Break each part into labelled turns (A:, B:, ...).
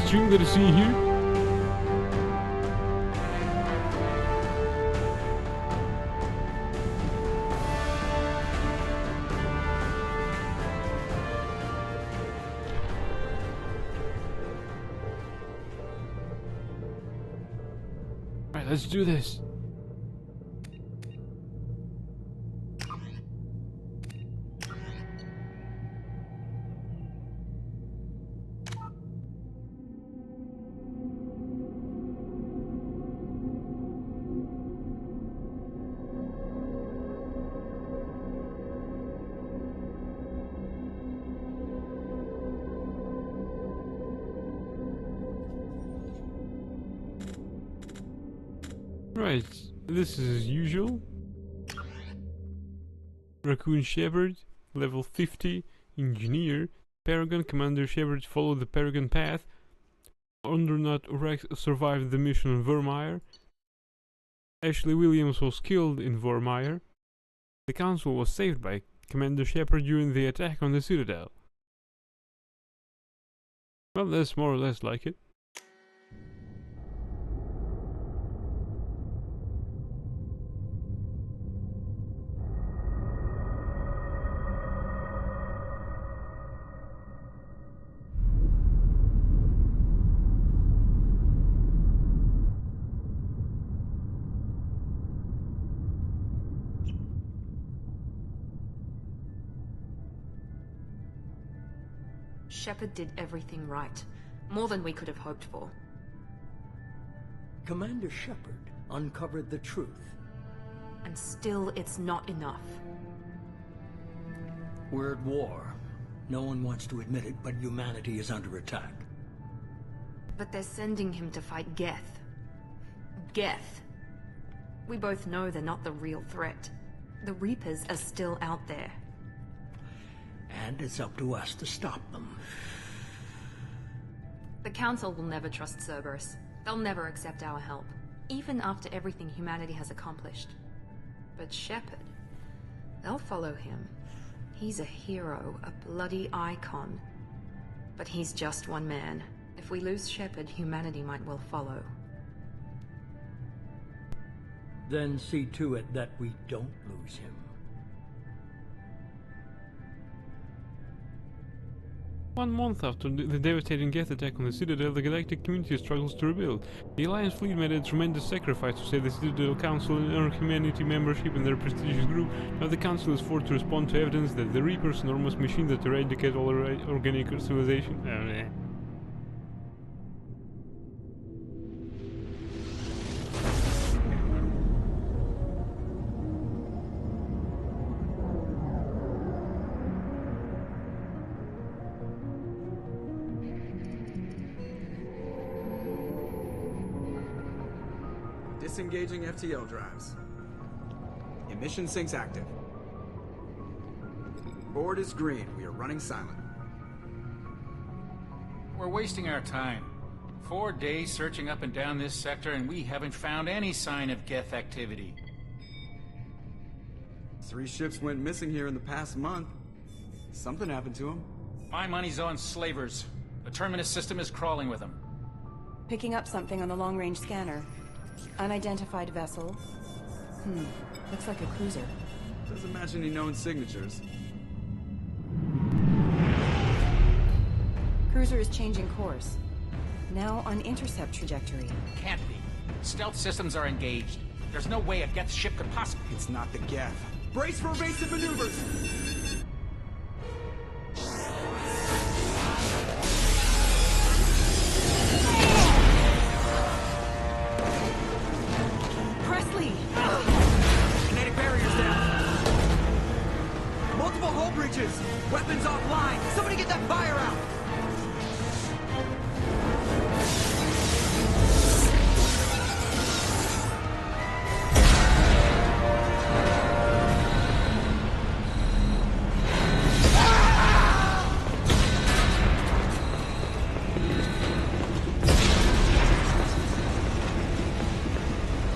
A: Stream that I see here. Alright, let's do this. Right, this is as usual. Raccoon Shepherd, level 50, Engineer, Paragon Commander Shepherd followed the Paragon path. Undernut Rex survived the mission on Vermeer. Ashley Williams was killed in Vermeer. The Council was saved by Commander Shepherd during the attack on the Citadel. Well, that's more or less like it.
B: Shepard did everything right. More than we could have hoped for.
C: Commander Shepard uncovered the truth.
B: And still, it's not enough.
C: We're at war. No one wants to admit it, but humanity is under attack.
B: But they're sending him to fight Geth. Geth. We both know they're not the real threat. The Reapers are still out there.
C: And it's up to us to stop them.
B: The Council will never trust Cerberus. They'll never accept our help, even after everything humanity has accomplished. But Shepard, they'll follow him. He's a hero, a bloody icon. But he's just one man. If we lose Shepard, humanity might well follow.
C: Then see to it that we don't lose him.
A: 1 month after the devastating Geth attack on the Citadel, the galactic community struggles to rebuild. The Alliance fleet made a tremendous sacrifice to save the Citadel Council and earn humanity membership in their prestigious group. Now the Council is forced to respond to evidence that the Reapers, enormous machine that eradicate all organic civilization.
D: Disengaging FTL drives. Emission sinks active. Board is green. We are running silent.
E: We're wasting our time. 4 days searching up and down this sector, and we haven't found any sign of Geth activity.
D: 3 ships went missing here in the past month. Something happened to them.
E: My money's on slavers. The Terminus system is crawling with them.
F: Picking up something on the long-range scanner. Unidentified vessel. Looks like a cruiser.
D: Doesn't match any known signatures.
F: Cruiser is changing course. Now on intercept trajectory.
E: Can't be. Stealth systems are engaged. There's no way a Geth ship could possibly...
D: It's not the Geth. Brace for evasive maneuvers!
F: Presley!
D: Kinetic barriers down. Multiple hull breaches. Weapons offline. Somebody get that fire out.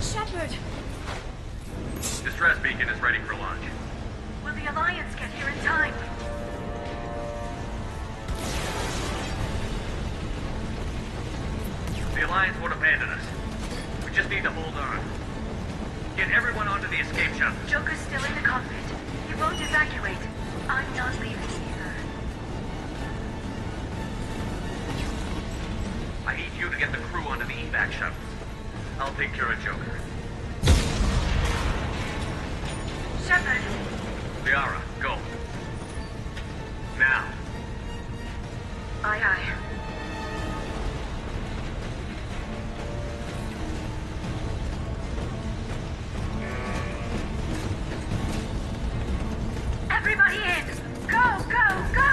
F: Shepard!
G: Distress beacon is ready for launch.
H: Will the Alliance get here in time?
G: The Alliance won't abandon us. We just need to hold on. Get everyone onto the escape shuttle.
H: Joker's still in the cockpit. He won't evacuate. I'm not leaving either.
G: I need you to get the crew onto the evac shuttles. I'll take care of Joker.
H: Shepard!
G: Liara, go. Now.
H: Aye, aye. Everybody in! Go, go, go!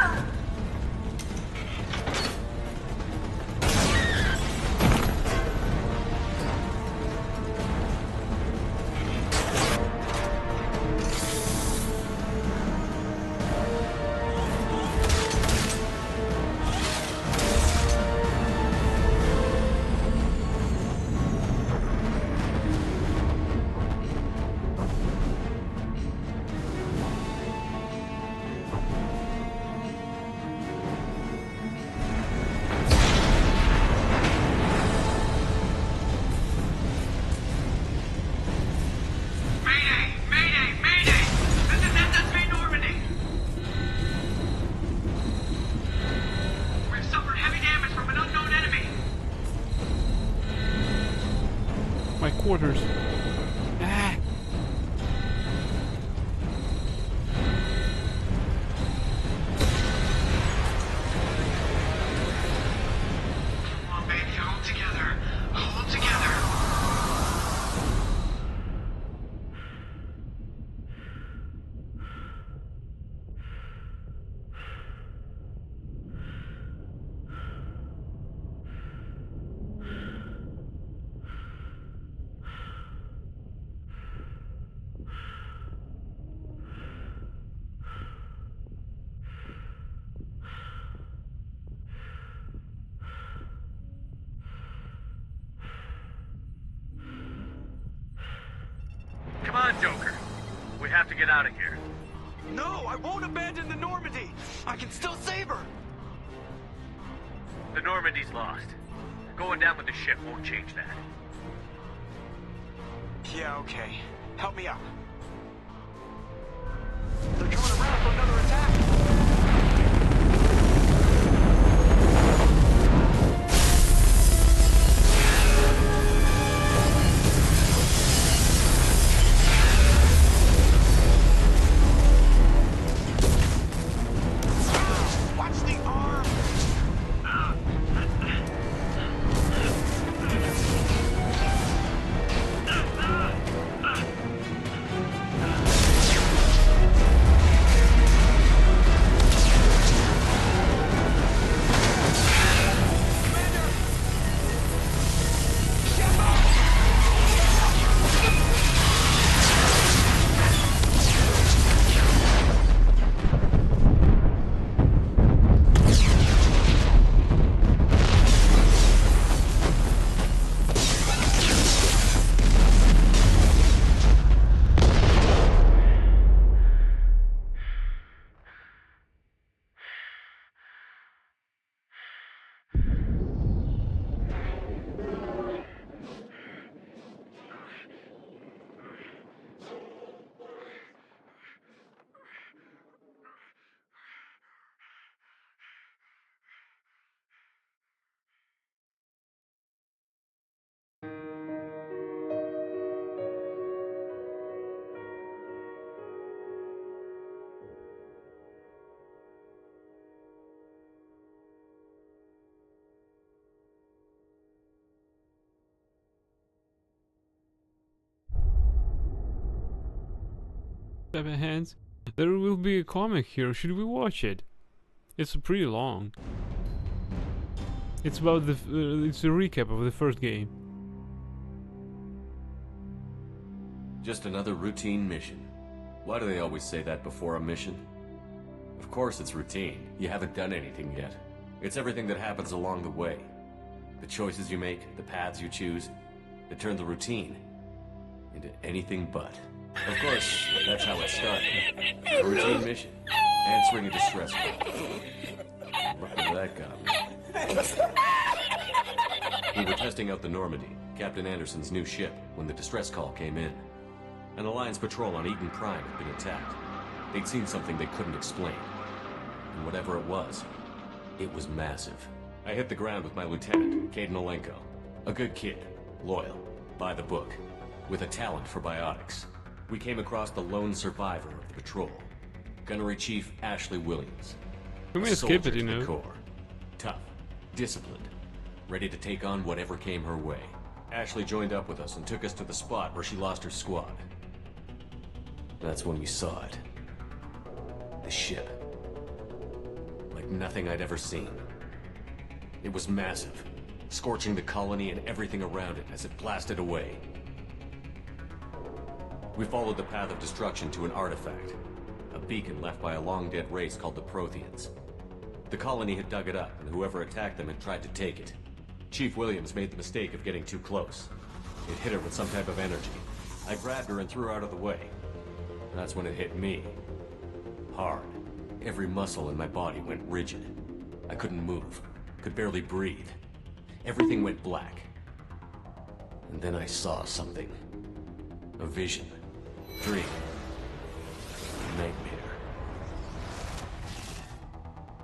G: Mayday! Mayday! Mayday! This is SSV Normandy! We've suffered heavy damage from an unknown enemy.
A: My quarters. Ah!
G: on, Joker. We have to get out of here.
D: No, I won't abandon the Normandy. I can still save her.
G: The Normandy's lost. Going down with the ship won't change that.
D: Yeah, okay. Help me out. They're coming around for another attack. Watch the arm.
A: Seven hands. There will be a comic here. Should we watch it? It's pretty long. It's about the. It's a recap of the first game.
I: Just another routine mission. Why do they always say that before a mission? Of course it's routine. You haven't done anything yet. It's everything that happens along the way. The choices you make, the paths you choose, that turn the routine into anything but. Of course, that's how it started. A routine mission. Answering a distress call. Look where that got me. We were testing out the Normandy, Captain Anderson's new ship, when the distress call came in. An Alliance patrol on Eden Prime had been attacked. They'd seen something they couldn't explain. And whatever it was massive. I hit the ground with my lieutenant, Kaidan Alenko. A good kid, loyal, by the book, with a talent for biotics. We came across the lone survivor of the patrol, Gunnery Chief Ashley Williams.
A: We may skip it, you
I: To the
A: know.
I: core. Tough, disciplined, ready to take on whatever came her way. Ashley joined up with us and took us to the spot where she lost her squad. That's when we saw it. The ship. Like nothing I'd ever seen. It was massive, scorching the colony and everything around it as it blasted away. We followed the path of destruction to an artifact, a beacon left by a long-dead race called the Protheans. The colony had dug it up, and whoever attacked them had tried to take it. Chief Williams made the mistake of getting too close. It hit her with some type of energy. I grabbed her and threw her out of the way. That's when it hit me. Hard. Every muscle in my body went rigid. I couldn't move, could barely breathe. Everything went black. And then I saw something. A vision. Dream. Nightmare.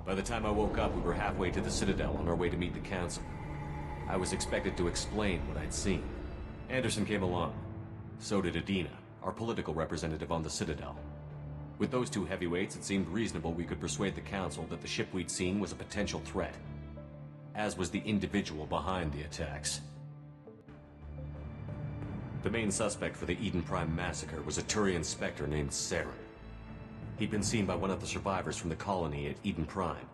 I: By the time I woke up, we were halfway to the Citadel on our way to meet the Council. I was expected to explain what I'd seen. Anderson came along. So did Adina, our political representative on the Citadel. With those two heavyweights, it seemed reasonable we could persuade the Council that the ship we'd seen was a potential threat. As was the individual behind the attacks. The main suspect for the Eden Prime massacre was a Turian Spectre named Saren. He'd been seen by one of the survivors from the colony at Eden Prime,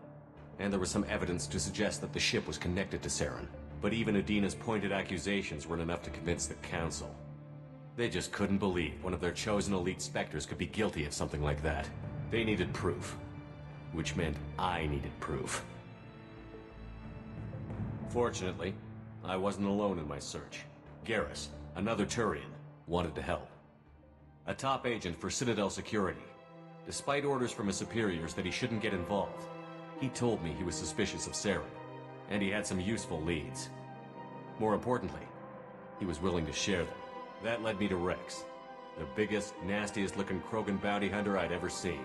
I: and there was some evidence to suggest that the ship was connected to Saren. But even Adina's pointed accusations weren't enough to convince the Council. They just couldn't believe one of their chosen elite Spectres could be guilty of something like that. They needed proof. Which meant I needed proof. Fortunately, I wasn't alone in my search. Garrus, another Turian, wanted to help. a top agent for Citadel Security. Despite orders from his superiors that he shouldn't get involved, he told me he was suspicious of Saren, and he had some useful leads. More importantly, he was willing to share them. That led me to Rex, the biggest, nastiest-looking Krogan bounty hunter I'd ever seen.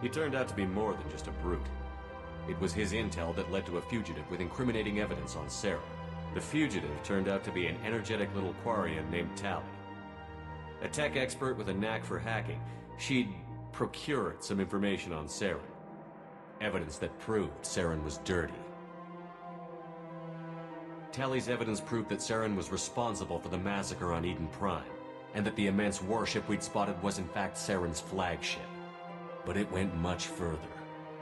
I: He turned out to be more than just a brute. It was his intel that led to a fugitive with incriminating evidence on Saren. The fugitive turned out to be an energetic little Quarian named Tali. A tech expert with a knack for hacking, she'd procured some information on Saren. Evidence that proved Saren was dirty. Tali's evidence proved that Saren was responsible for the massacre on Eden Prime, and that the immense warship we'd spotted was in fact Saren's flagship. But it went much further.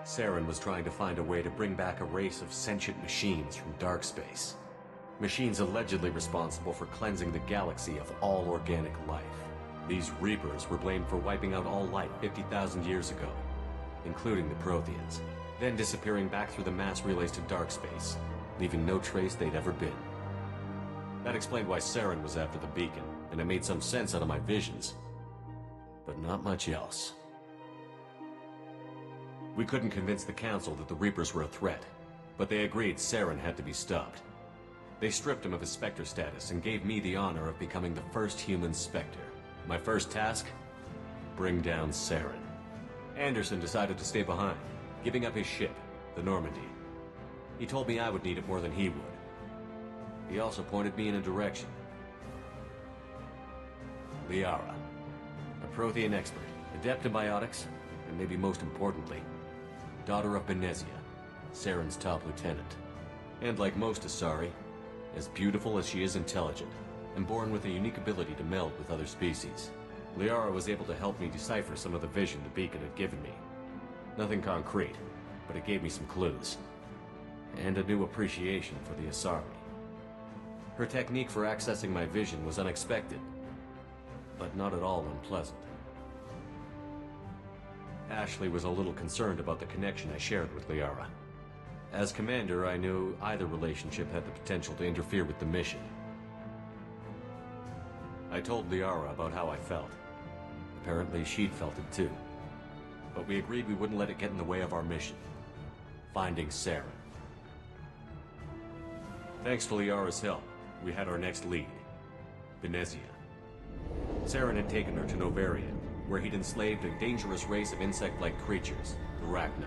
I: Saren was trying to find a way to bring back a race of sentient machines from dark space. Machines allegedly responsible for cleansing the galaxy of all organic life. These Reapers were blamed for wiping out all life 50,000 years ago, including the Protheans, then disappearing back through the mass relays to dark space, leaving no trace they'd ever been. That explained why Saren was after the beacon, and it made some sense out of my visions. But not much else. We couldn't convince the Council that the Reapers were a threat, but they agreed Saren had to be stopped. They stripped him of his Spectre status and gave me the honor of becoming the first human Spectre. My first task? Bring down Saren. Anderson decided to stay behind, giving up his ship, the Normandy. He told me I would need it more than he would. He also pointed me in a direction. Liara, a Prothean expert, adept in biotics, and maybe most importantly, daughter of Benezia, Saren's top lieutenant. And like most Asari, as beautiful as she is intelligent, and born with a unique ability to meld with other species. Liara was able to help me decipher some of the vision the beacon had given me. Nothing concrete, but it gave me some clues. And a new appreciation for the Asari. Her technique for accessing my vision was unexpected, but not at all unpleasant. Ashley was a little concerned about the connection I shared with Liara. As commander, I knew either relationship had the potential to interfere with the mission. I told Liara about how I felt. Apparently she'd felt it too. But we agreed we wouldn't let it get in the way of our mission. Finding Saren. Thanks to Liara's help, we had our next lead. Benezia. Saren had taken her to Novaria, where he'd enslaved a dangerous race of insect-like creatures, the Rachni.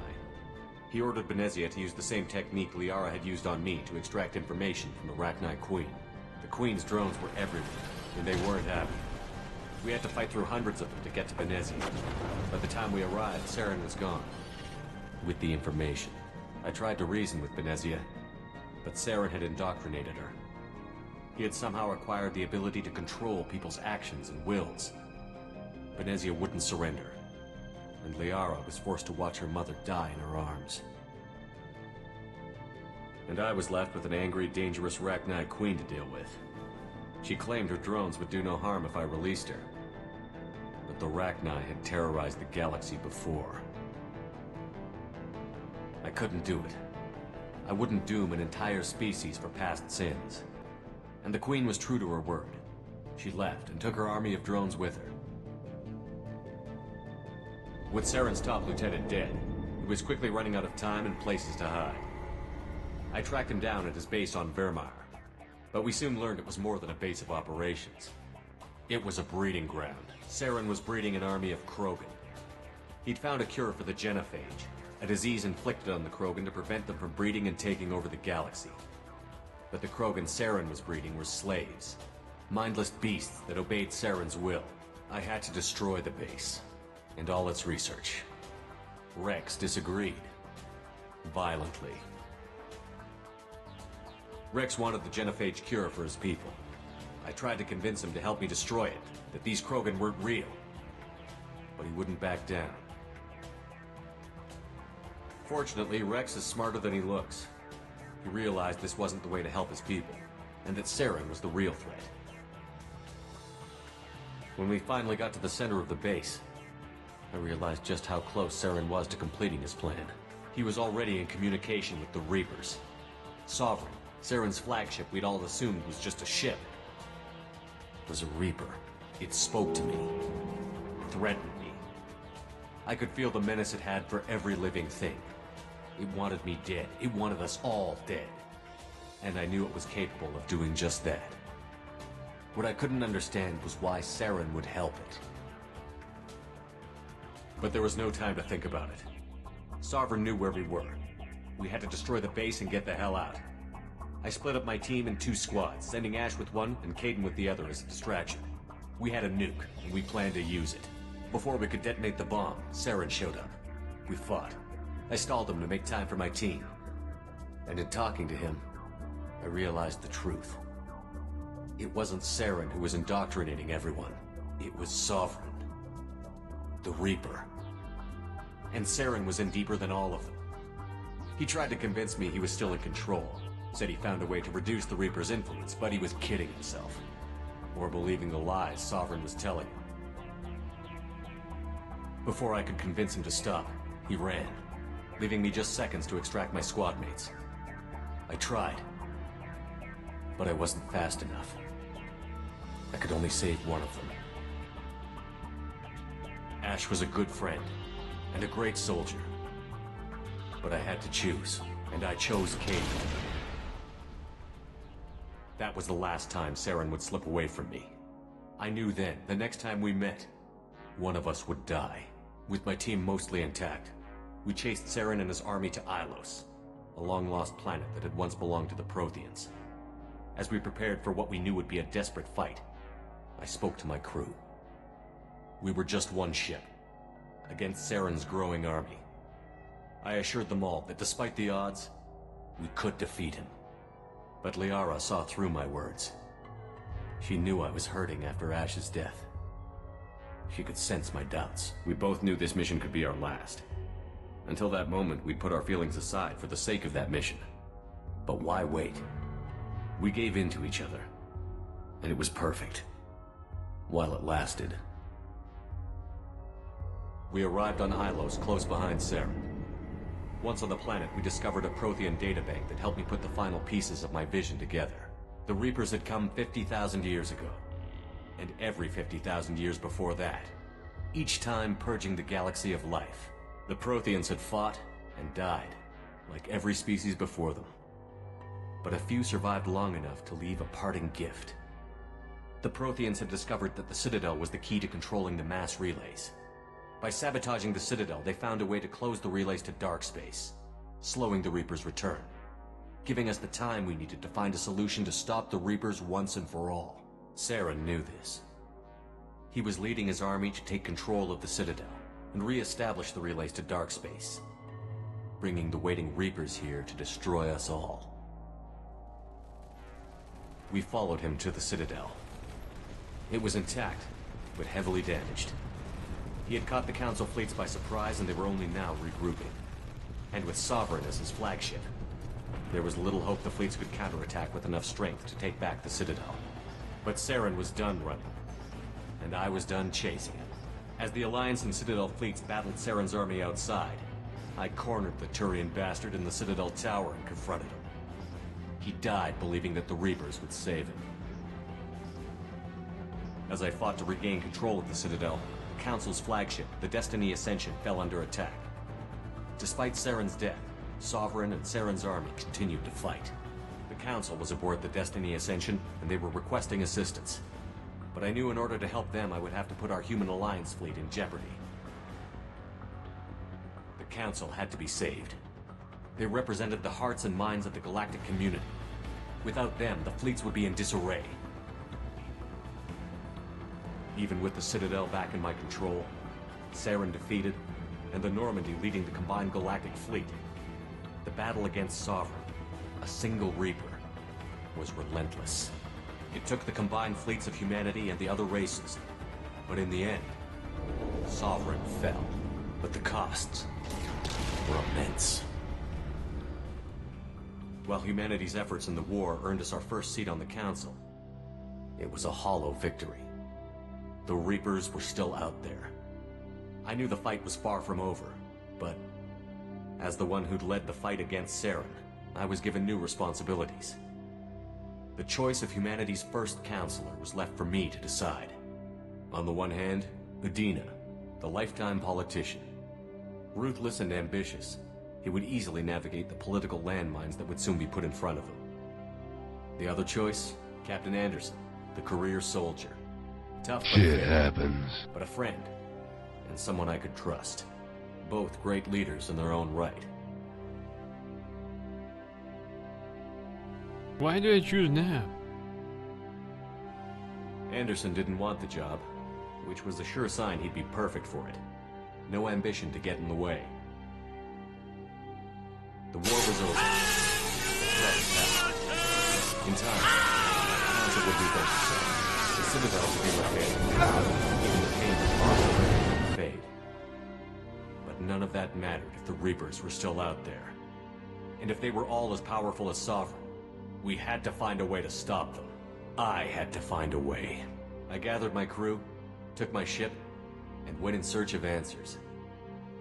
I: He ordered Benezia to use the same technique Liara had used on me to extract information from the Rachni Queen. The Queen's drones were everywhere, and they weren't happy. We had to fight through hundreds of them to get to Benezia. By the time we arrived, Saren was gone. With the information. I tried to reason with Benezia, but Saren had indoctrinated her. He had somehow acquired the ability to control people's actions and wills. Benezia wouldn't surrender, and Liara was forced to watch her mother die in her arms. And I was left with an angry, dangerous Rachni Queen to deal with. She claimed her drones would do no harm if I released her. But the Rachni had terrorized the galaxy before. I couldn't do it. I wouldn't doom an entire species for past sins. And the Queen was true to her word. She left and took her army of drones with her. With Saren's top lieutenant dead, he was quickly running out of time and places to hide. I tracked him down at his base on Vermeer, but we soon learned it was more than a base of operations. It was a breeding ground. Saren was breeding an army of Krogan. He'd found a cure for the genophage, a disease inflicted on the Krogan to prevent them from breeding and taking over the galaxy. But the Krogan Saren was breeding were slaves, mindless beasts that obeyed Saren's will. I had to destroy the base, and all its research. Rex disagreed. Violently. Rex wanted the genophage cure for his people. I tried to convince him to help me destroy it, that these Krogan weren't real. But he wouldn't back down. Fortunately, Rex is smarter than he looks. He realized this wasn't the way to help his people, and that Saren was the real threat. When we finally got to the center of the base, I realized just how close Saren was to completing his plan. He was already in communication with the Reapers. Sovereign, Saren's flagship we'd all assumed was just a ship, was a Reaper. It spoke to me. threatened me. I could feel the menace it had for every living thing. It wanted me dead. It wanted us all dead. And I knew it was capable of doing just that. What I couldn't understand was why Saren would help it. But there was no time to think about it. Sovereign knew where we were. We had to destroy the base and get the hell out. I split up my team in 2 squads, sending Ash with one and Kaidan with the other as a distraction. We had a nuke, and we planned to use it. Before we could detonate the bomb, Saren showed up. We fought. I stalled him to make time for my team. And in talking to him, I realized the truth. It wasn't Saren who was indoctrinating everyone. It was Sovereign. The Reaper. And Saren was in deeper than all of them. He tried to convince me he was still in control. Said he found a way to reduce the Reaper's influence, but he was kidding himself. Or believing the lies Sovereign was telling him. Before I could convince him to stop, he ran, leaving me just seconds to extract my squad mates. I tried, but I wasn't fast enough. I could only save one of them. Ash was a good friend, and a great soldier. But I had to choose, and I chose Kaidan. That was the last time Saren would slip away from me. I knew then, the next time we met, one of us would die. With my team mostly intact, we chased Saren and his army to Ilos, a long-lost planet that had once belonged to the Protheans. As we prepared for what we knew would be a desperate fight, I spoke to my crew. We were just one ship, against Saren's growing army. I assured them all that despite the odds, we could defeat him. But Liara saw through my words. She knew I was hurting after Ash's death. She could sense my doubts. We both knew this mission could be our last. Until that moment, we'd put our feelings aside for the sake of that mission. But why wait? We gave in to each other, and it was perfect. While it lasted. We arrived on Ilos, close behind Saren. Once on the planet, we discovered a Prothean databank that helped me put the final pieces of my vision together. The Reapers had come 50,000 years ago, and every 50,000 years before that, each time purging the galaxy of life. The Protheans had fought and died, like every species before them. But a few survived long enough to leave a parting gift. The Protheans had discovered that the Citadel was the key to controlling the mass relays. By sabotaging the Citadel, they found a way to close the relays to dark space, slowing the Reapers' return, giving us the time we needed to find a solution to stop the Reapers once and for all. Saren knew this. He was leading his army to take control of the Citadel and re-establish the relays to dark space, bringing the waiting Reapers here to destroy us all. We followed him to the Citadel. It was intact, but heavily damaged. He had caught the Council fleets by surprise, and they were only now regrouping. And with Sovereign as his flagship, there was little hope the fleets could counterattack with enough strength to take back the Citadel. But Saren was done running, and I was done chasing him. As the Alliance and Citadel fleets battled Saren's army outside, I cornered the Turian bastard in the Citadel tower and confronted him. He died believing that the Reapers would save him. As I fought to regain control of the Citadel, the Council's flagship, the Destiny Ascension, fell under attack. Despite Saren's death, Sovereign and Saren's army continued to fight. The Council was aboard the Destiny Ascension, and they were requesting assistance. But I knew in order to help them, I would have to put our Human Alliance fleet in jeopardy. The Council had to be saved. They represented the hearts and minds of the galactic community. Without them, the fleets would be in disarray. Even with the Citadel back in my control, Saren defeated, and the Normandy leading the combined galactic fleet, the battle against Sovereign, a single Reaper, was relentless. It took the combined fleets of humanity and the other races, but in the end, Sovereign fell. But the costs were immense. While humanity's efforts in the war earned us our first seat on the Council, it was a hollow victory. The Reapers were still out there. I knew the fight was far from over, but as the one who'd led the fight against Saren, I was given new responsibilities. The choice of humanity's first counselor was left for me to decide. On the one hand, Udina, The lifetime politician. Ruthless and ambitious, he would easily navigate the political landmines that would soon be put in front of him. The other choice? Captain Anderson, the career soldier. Tough but
J: Shit
I: fair,
J: happens.
I: but a friend, and someone I could trust. Both great leaders in their own right.
A: Why do I choose now?
I: Anderson didn't want the job, which was a sure sign he'd be perfect for it. No ambition to get in the way. The war was over. The threat was past. In time, the council would rebuild itself. The Citadel would be located. Even the pain of poverty would fade. But none of that mattered if the Reapers were still out there. And if they were all as powerful as Sovereign, we had to find a way to stop them. I had to find a way. I gathered my crew, took my ship, and went in search of answers.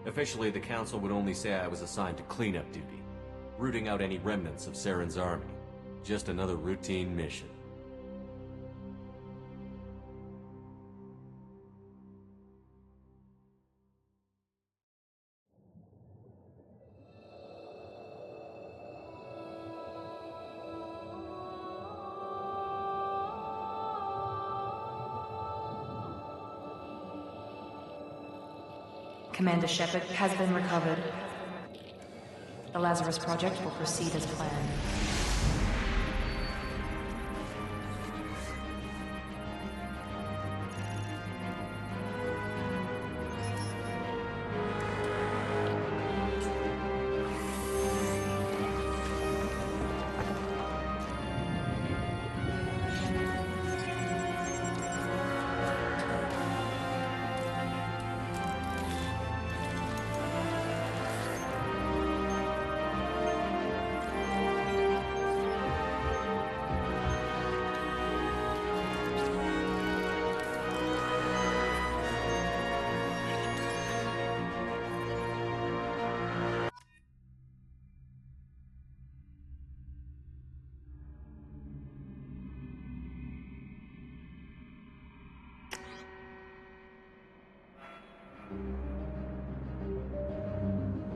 I: Officially, the Council would only say I was assigned to cleanup duty, rooting out any remnants of Saren's army. Just another routine mission.
B: Commander Shepard has been recovered. The Lazarus Project will proceed as planned.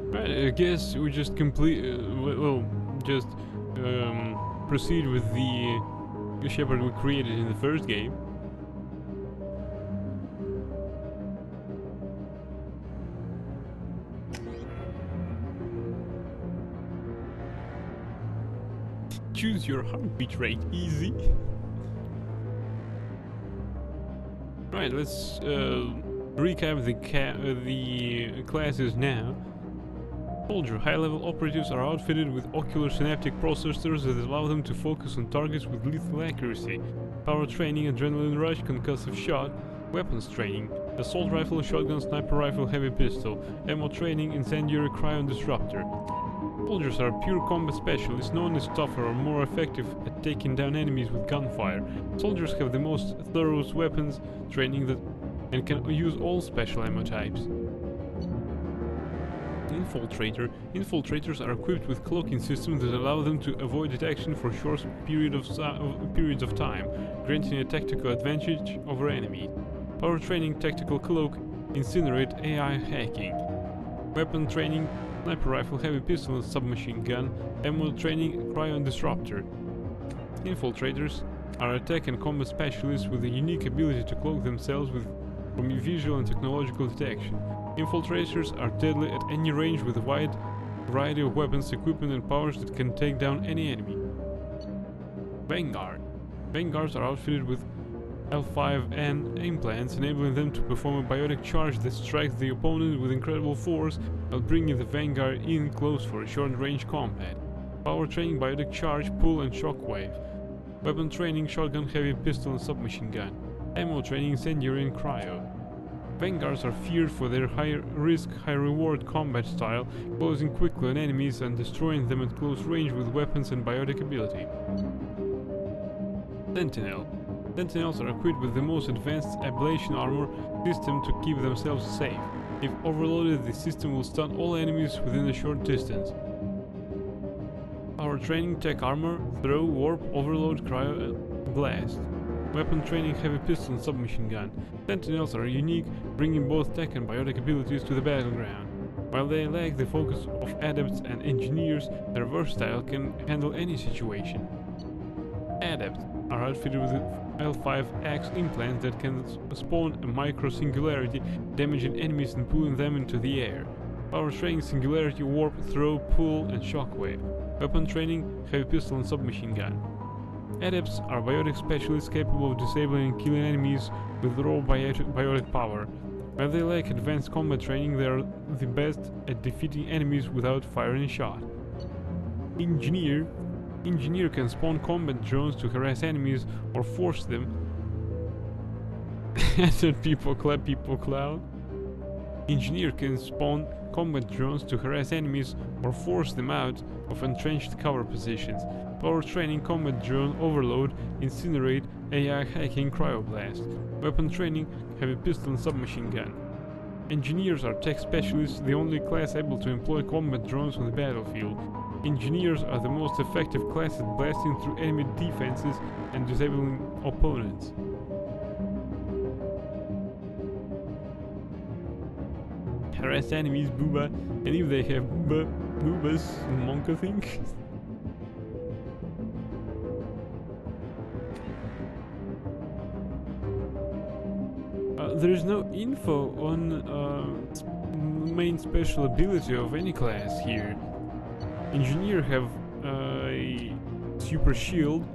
A: Right, I guess we just proceed with the Shepard we created in the first game. Choose your heartbeat rate, easy. Right, let's recap the classes now. Soldier, high-level operatives are outfitted with ocular synaptic processors that allow them to focus on targets with lethal accuracy. Power training, adrenaline rush, concussive shot, weapons training, assault rifle, shotgun, sniper rifle, heavy pistol, ammo training, incendiary, cryo disruptor. Soldiers are pure combat specialists, known as tougher or more effective at taking down enemies with gunfire. Soldiers have the most thorough weapons training and can use all special ammo types. Infiltrator. Infiltrators are equipped with cloaking systems that allow them to avoid detection for short periods of time, granting a tactical advantage over enemies. Power training, tactical cloak, incinerate, AI hacking. Weapon training, sniper rifle, heavy pistol and submachine gun, ammo training, cryo disruptor. Infiltrators are attack and combat specialists with a unique ability to cloak themselves from visual and technological detection. Infiltrators are deadly at any range with a wide variety of weapons, equipment and powers that can take down any enemy. Vanguard. Vanguards are outfitted with L5N implants, enabling them to perform a biotic charge that strikes the opponent with incredible force while bringing the Vanguard in close for a short-range combat. Power training, biotic charge, pull and shockwave. Weapon training, shotgun, heavy pistol and submachine gun. Ammo training, incendiary and cryo. Vanguards are feared for their high-risk, high-reward combat style, closing quickly on enemies and destroying them at close range with weapons and biotic ability. Sentinel. Sentinels are equipped with the most advanced ablation armor system to keep themselves safe. If overloaded, the system will stun all enemies within a short distance. Power training, tech armor, throw, warp, overload, cryo, blast. weapon training heavy pistol and submachine gun. Sentinels are unique, bringing both tech and biotic abilities to the battleground. While they lack the focus of adepts and engineers, their versatile can handle any situation. Adepts are outfitted with L5X implants that can spawn a micro-singularity, damaging enemies and pulling them into the air. Power training singularity, warp, throw, pull, and shockwave. Weapon training, heavy pistol and submachine gun. Adepts are biotic specialists capable of disabling and killing enemies with raw biotic power. While they lack advanced combat training, they are the best at defeating enemies without firing a shot. Engineer can spawn combat drones to harass enemies or force them. People clown. Engineer can spawn combat drones to harass enemies or force them out of entrenched cover positions. Power training, combat drone, overload, incinerate, AI hacking, cryoblast. Weapon training, heavy pistol and submachine gun. Engineers are tech specialists, the only class able to employ combat drones on the battlefield. Engineers are the most effective class at blasting through enemy defenses and disabling opponents. Harass enemies, booba, and if they have boobas, monka thing. There is no info on main special ability of any class here. Engineer have a super shield.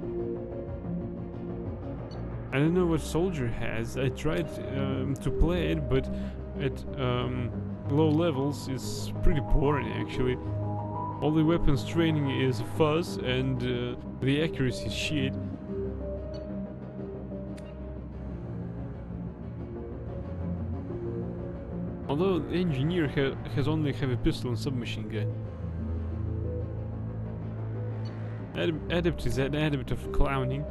A: I don't know what soldier has. I tried to play it, but at low levels it's pretty boring actually. All the weapons training is fuzz and the accuracy is shit. Although the engineer has only heavy pistol and submachine gun. Adept is an adept of clowning.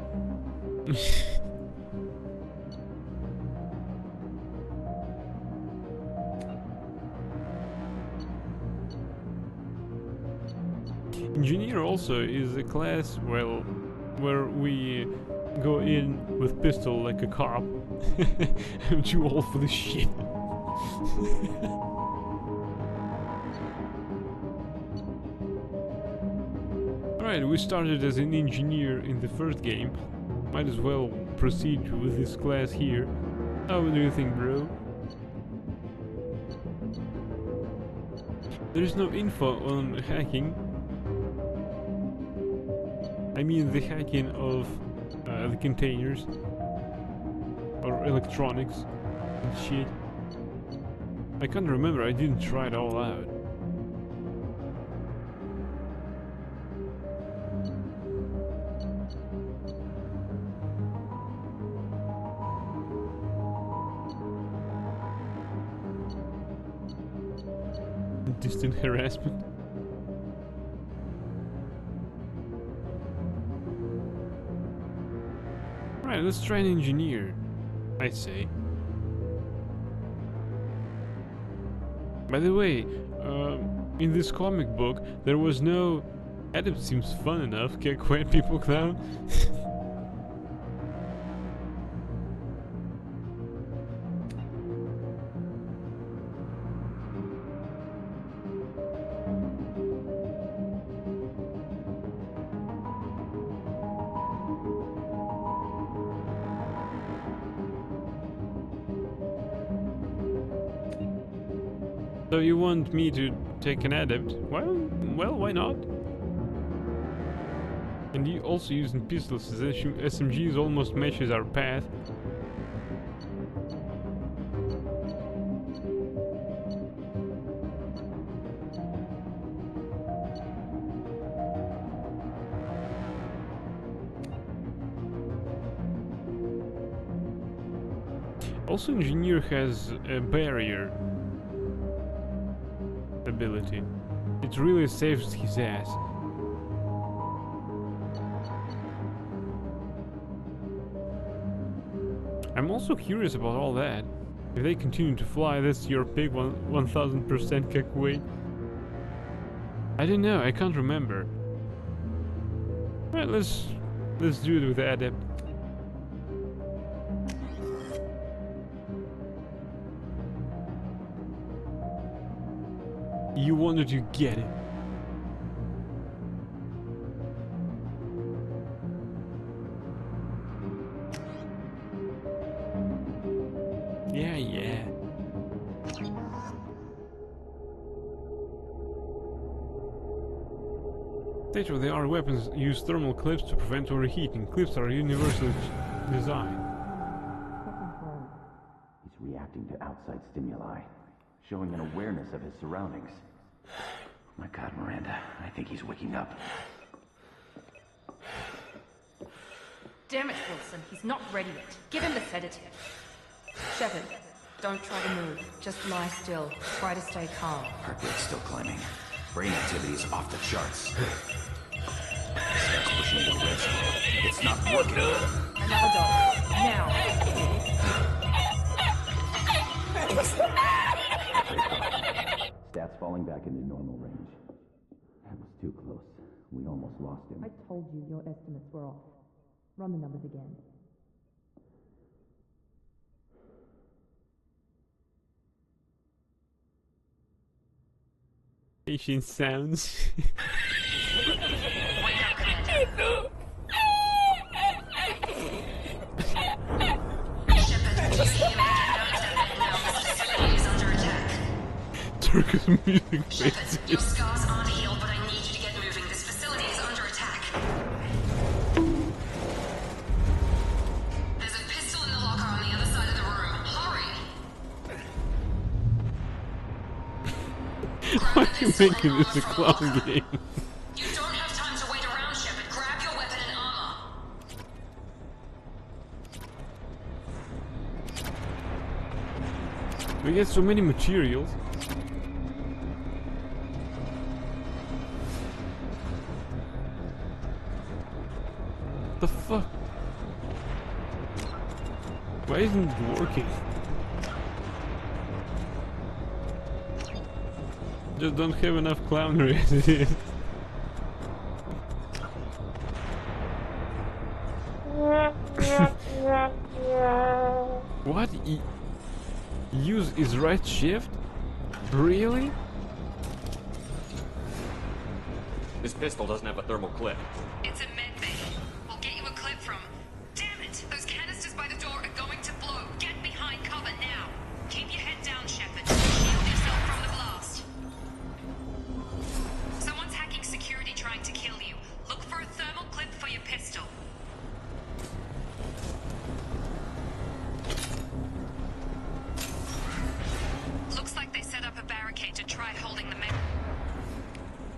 A: Engineer also is a class, well, where we go in with pistol like a cop. I'm too old for this shit. Alright, we started as an engineer in the first game. Might as well proceed with this class here. How do you think, bro? There is no info on hacking. I mean the hacking of the containers or electronics and shit. I can't remember, I didn't try it all out. Distant harassment. Right, let's try an engineer, I'd say. By the way, in this comic book, there was no... Adept seems fun enough, quite people clown. So you want me to take an adept? Well, why not? And you also using pistols as SMGs almost matches our path. Also, engineer has a barrier ability. It really saves his ass. I'm also curious about all that. If they continue to fly, that's your big 1000% kick weight. I don't know, I can't remember. Right, let's do it with the adept. You wanted to get it. Yeah, yeah. State-of-the-art weapons use thermal clips to prevent overheating. Clips are universally designed.
J: He's reacting to outside stimuli, showing an awareness of his surroundings. My God, Miranda, I think he's waking up.
B: Damn it, Wilson. He's not ready yet. Give him the sedative. Shepard, don't try to move. Just lie still. Try to stay calm.
J: Heart rate's still climbing. Brain activity's off the charts. Starts pushing into the red zone. It's not working.
B: Another dose. Now.
J: Stats falling back into normal range. That was too close. We almost lost him.
K: I told you your estimates were off. Run the numbers again.
A: Patient sounds. Turkish music faces.
B: Your scars aren't healed, but I need you to get moving. This facility is under attack. There's a pistol in the locker on the other side of the room. Hurry!
A: Why are you making this a clown game?
B: You don't have time to wait around, Shepard. Grab your weapon and armor.
A: We get so many materials. The fuck? Why isn't it working? Just don't have enough clownery as it is. What? Use his right shift? Really?
I: This pistol doesn't have a thermal clip.
B: It's a med bay. We'll get you a clip from... Damn it! Those canisters by the door are going to blow. Get behind cover now. Keep your head down, Shepard. Shield yourself from the blast. Someone's hacking security trying to kill you. Look for a thermal clip for your pistol. Looks like they set up a barricade to try holding the med...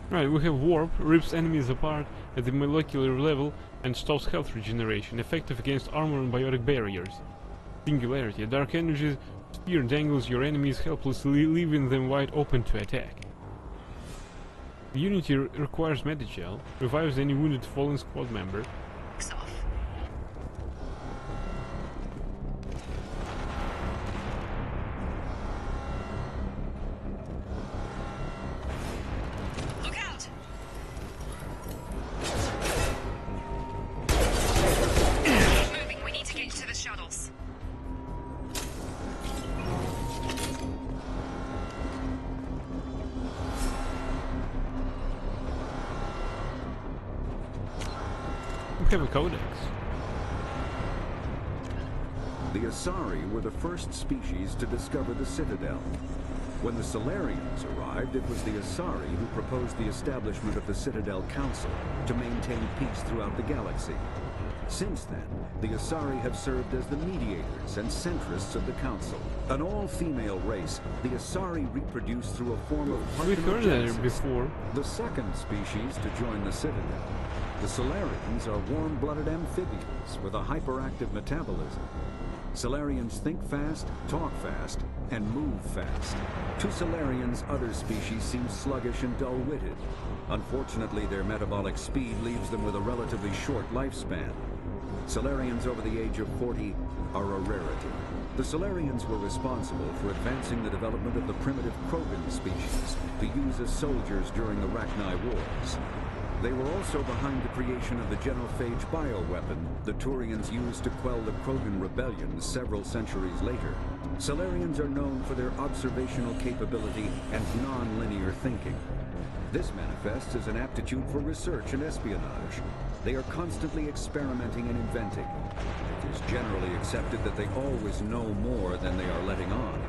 A: Right, we have Warp, rips enemies apart at the molecular level and stops health regeneration, effective against armor and biotic barriers. Singularity, a dark energy spear dangles your enemies helplessly, leaving them wide open to attack. Unity requires Medigel, revives any wounded fallen squad member. We have a codex.
L: The Asari were the first species to discover the Citadel. When the Salarians arrived, it was the Asari who proposed the establishment of the Citadel Council to maintain peace throughout the galaxy. Since then, the Asari have served as the mediators and centrists of the Council. An all-female race, the Asari reproduce through a form of
A: We've heard that
L: parthenogenesis.
A: before.
L: The second species to join the Citadel. The Salarians are warm-blooded amphibians with a hyperactive metabolism. Salarians think fast, talk fast, and move fast. To Salarians, other species seem sluggish and dull-witted. Unfortunately, their metabolic speed leaves them with a relatively short lifespan. Salarians over the age of 40 are a rarity. The Salarians were responsible for advancing the development of the primitive Krogan species to use as soldiers during the Rachni Wars. They were also behind the creation of the genophage bioweapon the Turians used to quell the Krogan rebellion several centuries later. Salarians are known for their observational capability and non-linear thinking. This manifests as an aptitude for research and espionage. They are constantly experimenting and inventing. It is generally accepted that they always know more than they are letting on.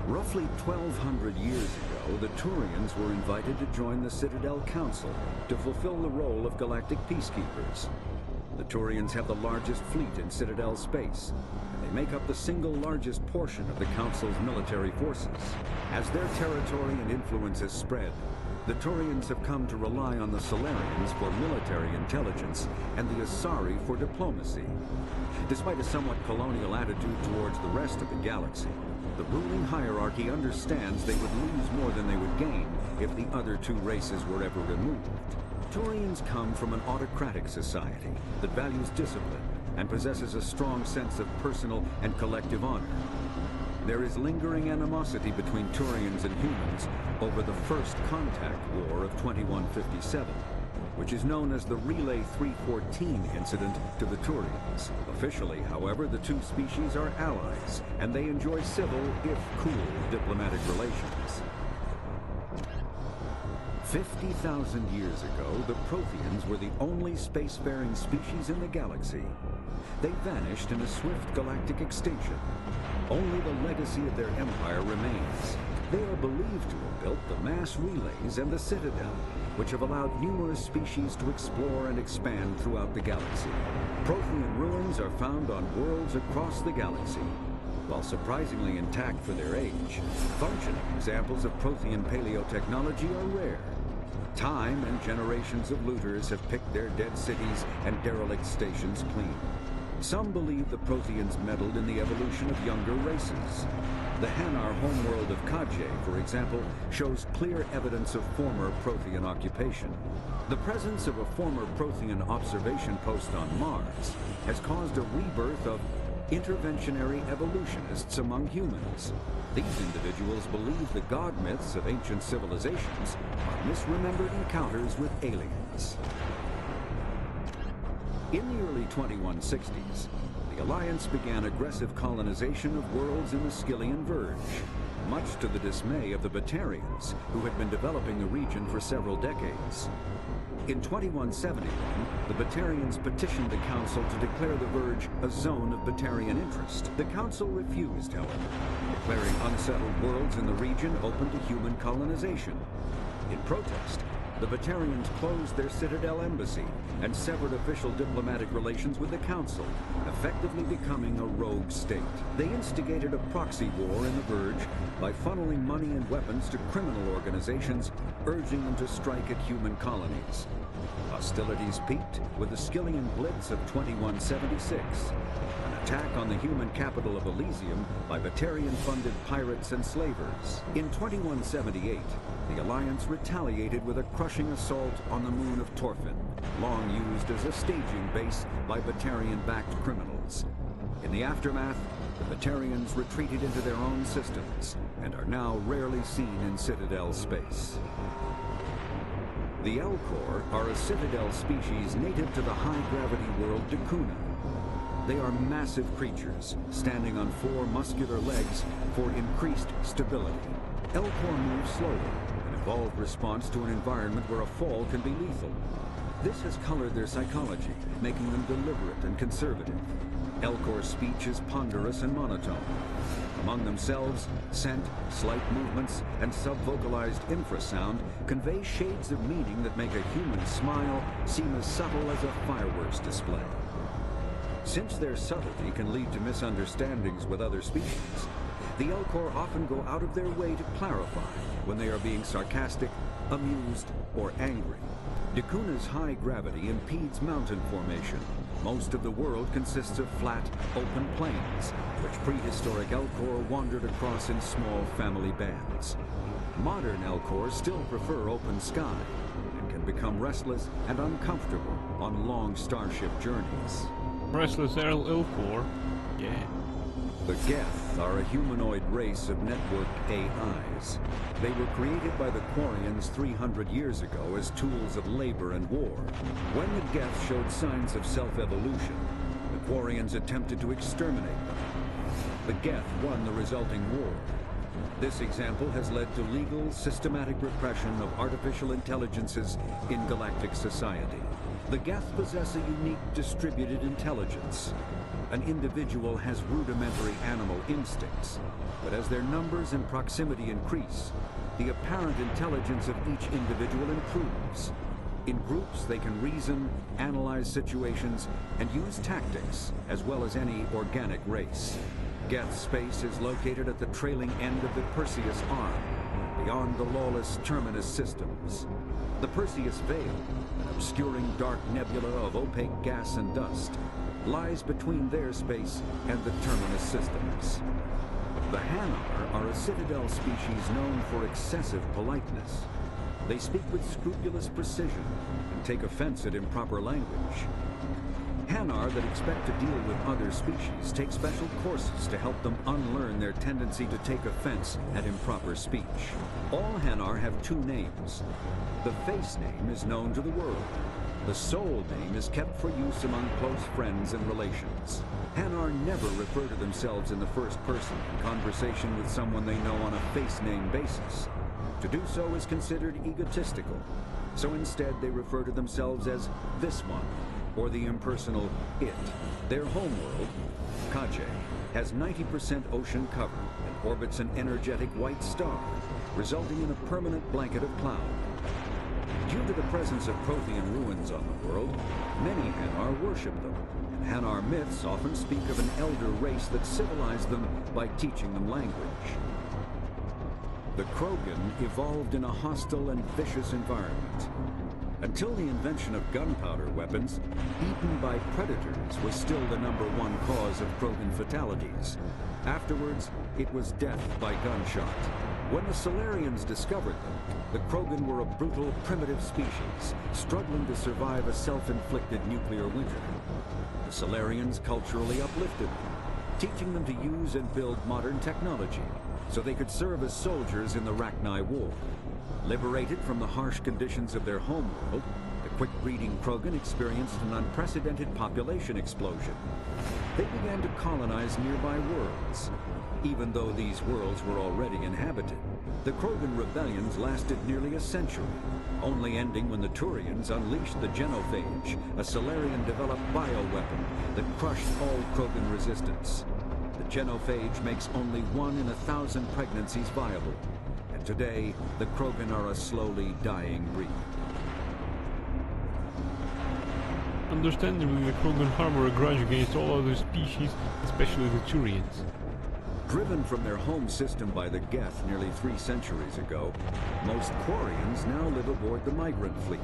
L: Roughly 1,200 years ago, the Turians were invited to join the Citadel Council to fulfill the role of galactic peacekeepers. The Turians have the largest fleet in Citadel space, and they make up the single largest portion of the Council's military forces. As their territory and influence has spread, the Turians have come to rely on the Salarians for military intelligence and the Asari for diplomacy. Despite a somewhat colonial attitude towards the rest of the galaxy, the ruling hierarchy understands they would lose more than they would gain if the other two races were ever removed. Turians come from an autocratic society that values discipline and possesses a strong sense of personal and collective honor. There is lingering animosity between Turians and humans over the First Contact War of 2157, which is known as the Relay 314 incident to the Turians. Officially, however, the two species are allies, and they enjoy civil, if cool, diplomatic relations. 50,000 years ago, the Protheans were the only spacefaring species in the galaxy. They vanished in a swift galactic extinction. Only the legacy of their empire remains. They are believed to have built the mass relays and the Citadel, which have allowed numerous species to explore and expand throughout the galaxy. Prothean ruins are found on worlds across the galaxy. While surprisingly intact for their age, functioning examples of Prothean paleotechnology are rare. Time and generations of looters have picked their dead cities and derelict stations clean. Some believe the Protheans meddled in the evolution of younger races. The Hanar homeworld of Kaje, for example, shows clear evidence of former Prothean occupation. The presence of a former Prothean observation post on Mars has caused a rebirth of interventionary evolutionists among humans. These individuals believe the god myths of ancient civilizations are misremembered encounters with aliens. In the early 2160s, the Alliance began aggressive colonization of worlds in the Skyllian Verge, much to the dismay of the Batarians, who had been developing the region for several decades. In 2171, the Batarians petitioned the Council to declare the Verge a zone of Batarian interest. The Council refused, however, declaring unsettled worlds in the region open to human colonization. In protest, the Batarians closed their Citadel embassy and severed official diplomatic relations with the Council, effectively becoming a rogue state. They instigated a proxy war in the Verge by funneling money and weapons to criminal organizations, urging them to strike at human colonies. Hostilities peaked with the Skyllian Blitz of 2176, an attack on the human capital of Elysium by Batarian-funded pirates and slavers. In 2178, the Alliance retaliated with a crushing assault on the moon of Torfin, long used as a staging base by Batarian-backed criminals. In the aftermath, the Batarians retreated into their own systems and are now rarely seen in Citadel space. The Elcor are a Citadel species native to the high-gravity world Dakuna. They are massive creatures, standing on 4 muscular legs for increased stability. Elcor move slowly, an evolved response to an environment where a fall can be lethal. This has colored their psychology, making them deliberate and conservative. Elcor's speech is ponderous and monotone. Among themselves, scent, slight movements, and sub-vocalized infrasound convey shades of meaning that make a human smile seem as subtle as a fireworks display. Since their subtlety can lead to misunderstandings with other species, the Elcor often go out of their way to clarify when they are being sarcastic, amused, or angry. Dakuna's high gravity impedes mountain formation. Most of the world consists of flat, open plains, which prehistoric Elcor wandered across in small family bands. Modern Elcor still prefer open sky, and can become restless and uncomfortable on long starship journeys.
A: Restless Elcor? Yeah.
L: The Geth are a humanoid race of networked AIs. They were created by the Quarians 300 years ago as tools of labor and war. When the Geth showed signs of self-evolution, the Quarians attempted to exterminate them. The Geth won the resulting war. This example has led to legal, systematic repression of artificial intelligences in galactic society. The Geth possess a unique distributed intelligence. An individual has rudimentary animal instincts, but as their numbers and proximity increase, the apparent intelligence of each individual improves. In groups, they can reason, analyze situations, and use tactics, as well as any organic race. Geth space is located at the trailing end of the Perseus Arm, beyond the lawless Terminus systems. The Perseus Veil, an obscuring dark nebula of opaque gas and dust, lies between their space and the Terminus systems. The Hanar are a Citadel species known for excessive politeness. They speak with scrupulous precision and take offense at improper language. Hanar that expect to deal with other species take special courses to help them unlearn their tendency to take offense at improper speech. All Hanar have two names. The face name is known to the world. The soul name is kept for use among close friends and relations. Hanar never refer to themselves in the first person in conversation with someone they know on a face name basis. To do so is considered egotistical, so instead they refer to themselves as this one, or the impersonal it. Their homeworld, Kaje, has 90% ocean cover and orbits an energetic white star, resulting in a permanent blanket of cloud. Due to the presence of Prothean ruins on the world, many Hanar worship them, and Hanar myths often speak of an elder race that civilized them by teaching them language. The Krogan evolved in a hostile and vicious environment. Until the invention of gunpowder weapons, eaten by predators was still the #1 cause of Krogan fatalities. Afterwards, it was death by gunshot. When the Solarians discovered them, the Krogan were a brutal, primitive species, struggling to survive a self-inflicted nuclear winter. The Solarians culturally uplifted them, teaching them to use and build modern technology, so they could serve as soldiers in the Rachni War. Liberated from the harsh conditions of their homeworld, the quick-breeding Krogan experienced an unprecedented population explosion. They began to colonize nearby worlds. Even though these worlds were already inhabited, the Krogan rebellions lasted nearly a century, only ending when the Turians unleashed the Genophage, a Solarian-developed bioweapon that crushed all Krogan resistance. The Genophage makes only 1 in 1,000 pregnancies viable, and today the Krogan are a slowly dying breed.
A: Understandably, the Krogan harbor a grudge against all other species, especially the Turians.
L: Driven from their home system by the Geth nearly 3 centuries ago, most Quarians now live aboard the Migrant Fleet,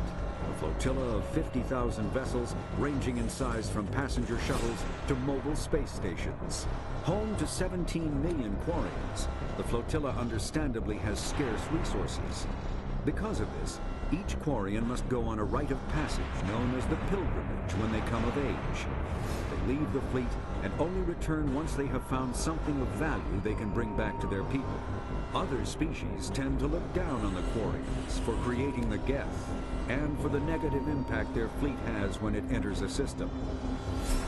L: a flotilla of 50,000 vessels ranging in size from passenger shuttles to mobile space stations. Home to 17 million Quarians, the flotilla understandably has scarce resources. Because of this, each Quarian must go on a rite of passage known as the Pilgrimage when they come of age. They leave the fleet and only return once they have found something of value they can bring back to their people. Other species tend to look down on the Quarians for creating the Geth, and for the negative impact their fleet has when it enters a system.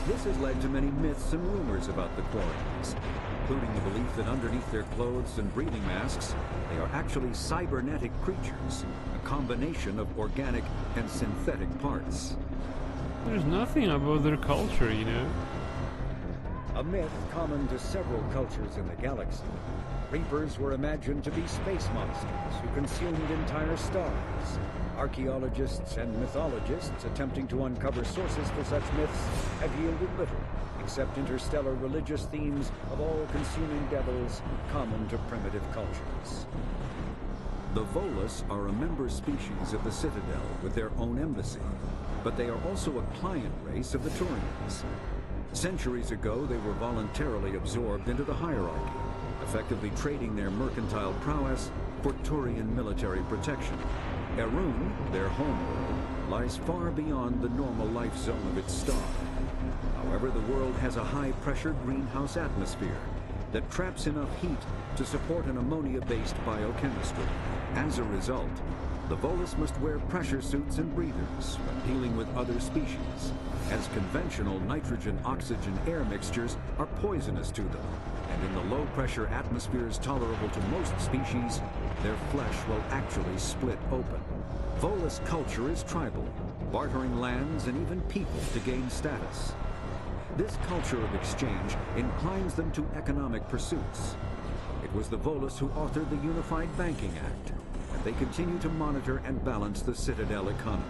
L: This has led to many myths and rumors about the Quarians, including the belief that underneath their clothes and breathing masks, they are actually cybernetic creatures, a combination of organic and synthetic parts.
A: There's nothing about their culture, you know.
L: A myth common to several cultures in the galaxy. Reapers were imagined to be space monsters who consumed entire stars. Archaeologists and mythologists attempting to uncover sources for such myths have yielded little, except interstellar religious themes of all-consuming devils common to primitive cultures. The Volus are a member species of the Citadel with their own embassy, but they are also a client race of the Turians. Centuries ago, they were voluntarily absorbed into the hierarchy, effectively trading their mercantile prowess for Turian military protection. Erun, their homeworld, lies far beyond the normal life zone of its star. However, the world has a high-pressure greenhouse atmosphere that traps enough heat to support an ammonia-based biochemistry. As a result, the Volus must wear pressure suits and breathers when dealing with other species, as conventional nitrogen-oxygen air mixtures are poisonous to them, and in the low-pressure atmospheres tolerable to most species, their flesh will actually split open. Volus culture is tribal, bartering lands and even people to gain status. This culture of exchange inclines them to economic pursuits. It was the Volus who authored the Unified Banking Act, and they continue to monitor and balance the Citadel economy.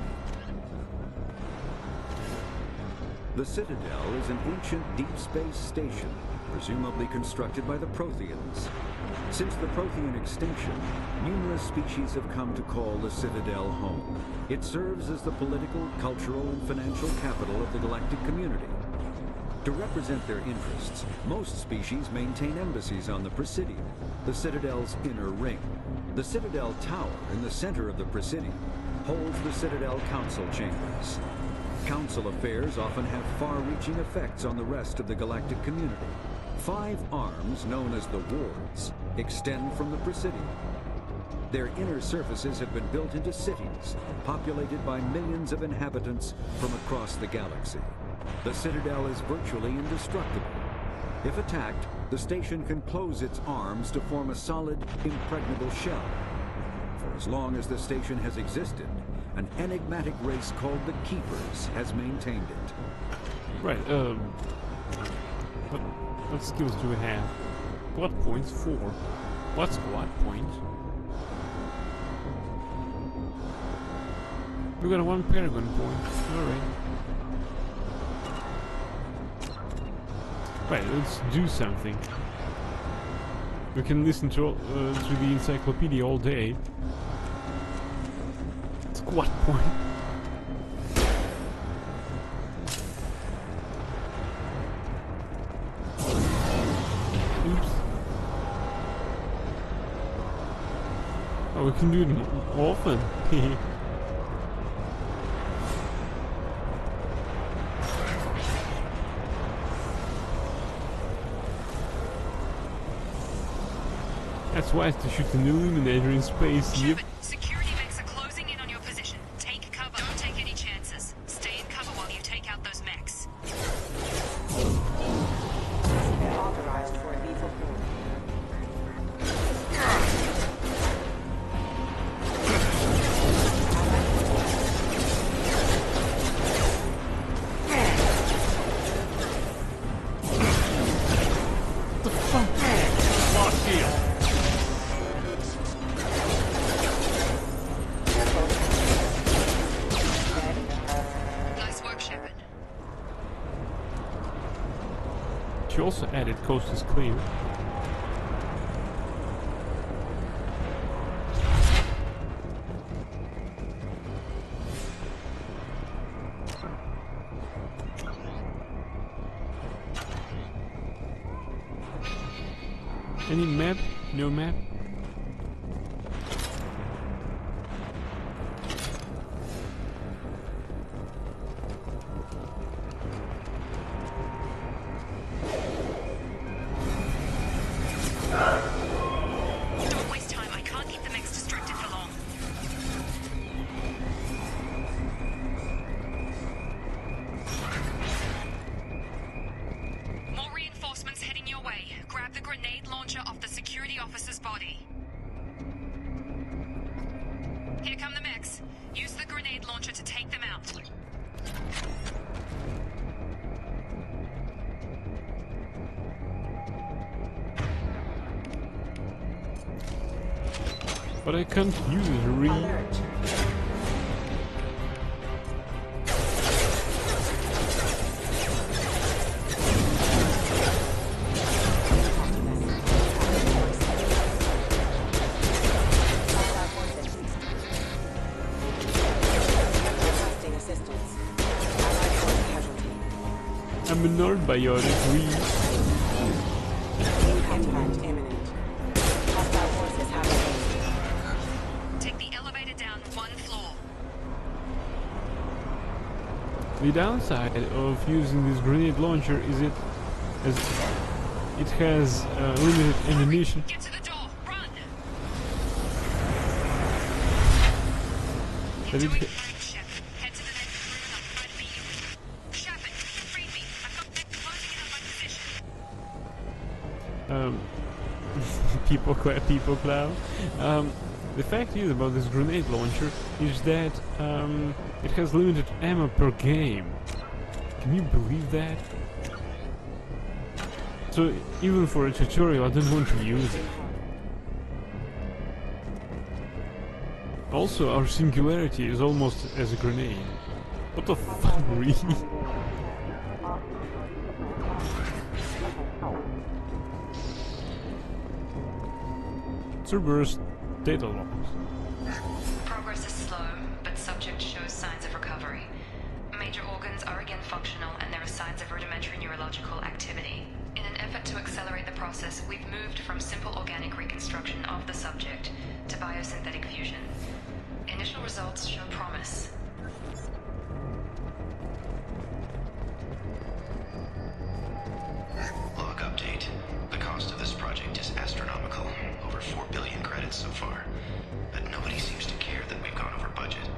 L: The Citadel is an ancient deep space station, presumably constructed by the Protheans. Since the Prothean extinction, numerous species have come to call the Citadel home. It serves as the political, cultural, and financial capital of the galactic community. To represent their interests, most species maintain embassies on the Presidium, the Citadel's inner ring. The Citadel Tower in the center of the Presidium holds the Citadel Council chambers. Council affairs often have far-reaching effects on the rest of the galactic community. 5 arms, known as the Wards, extend from the Presidium. Their inner surfaces have been built into cities, populated by millions of inhabitants from across the galaxy. The Citadel is virtually indestructible. If attacked, the station can close its arms to form a solid, impregnable shell. For as long as the station has existed, an enigmatic race called the Keepers has maintained it.
A: Right, what skills do we have? Squad points 4. What squad point? We got 1 Paragon point. Alright. Right, let's do something. We can listen to the encyclopedia all day. Squad point. Oops. Oh, we can do it often. That's wise to shoot an illuminator in space. Yep.
M: Security mechs are closing in on your position. Take cover. Don't take any chances. Stay in cover while you take out those mechs.
F: They're authorized for a lethal force.
A: What the fuck? Lost deal. She also added coast is clear. Any map? No map?
M: Don't waste time. I can't keep the mechs distracted for long. More reinforcements heading your way. Grab the grenade launcher off the security officer's body. Here come the mechs. Use the grenade launcher to take them out.
A: But I can't use re. I'm an non-biotic re.
F: Impact imminent. Hostile forces have engaged.
M: Take the elevator down 1 floor.
A: The downside of using this grenade launcher is it as it has limited ammunition.
M: Get to the door. Run.
A: That it ha-
M: Head to the next room and I'll try to beat you. Shepard, read me. I've got them closing in on my position.
A: people cloud. The fact is about this grenade launcher is that it has limited ammo per game. Can you believe that? So even for a tutorial I don't want to use it. Also our singularity is almost as a grenade. What the fuck, really? Cerberus data logs.
B: Progress is slow, but subject shows signs of recovery. Major organs are again functional, and there are signs of rudimentary neurological activity. In an effort to accelerate the process, we've moved from simple organic reconstruction of the subject to biosynthetic fusion. Initial results show promise.
N: Log update. The cost of this project is astronomical. Over 4 billion credits so far. But nobody seems to care that we've gone over budget.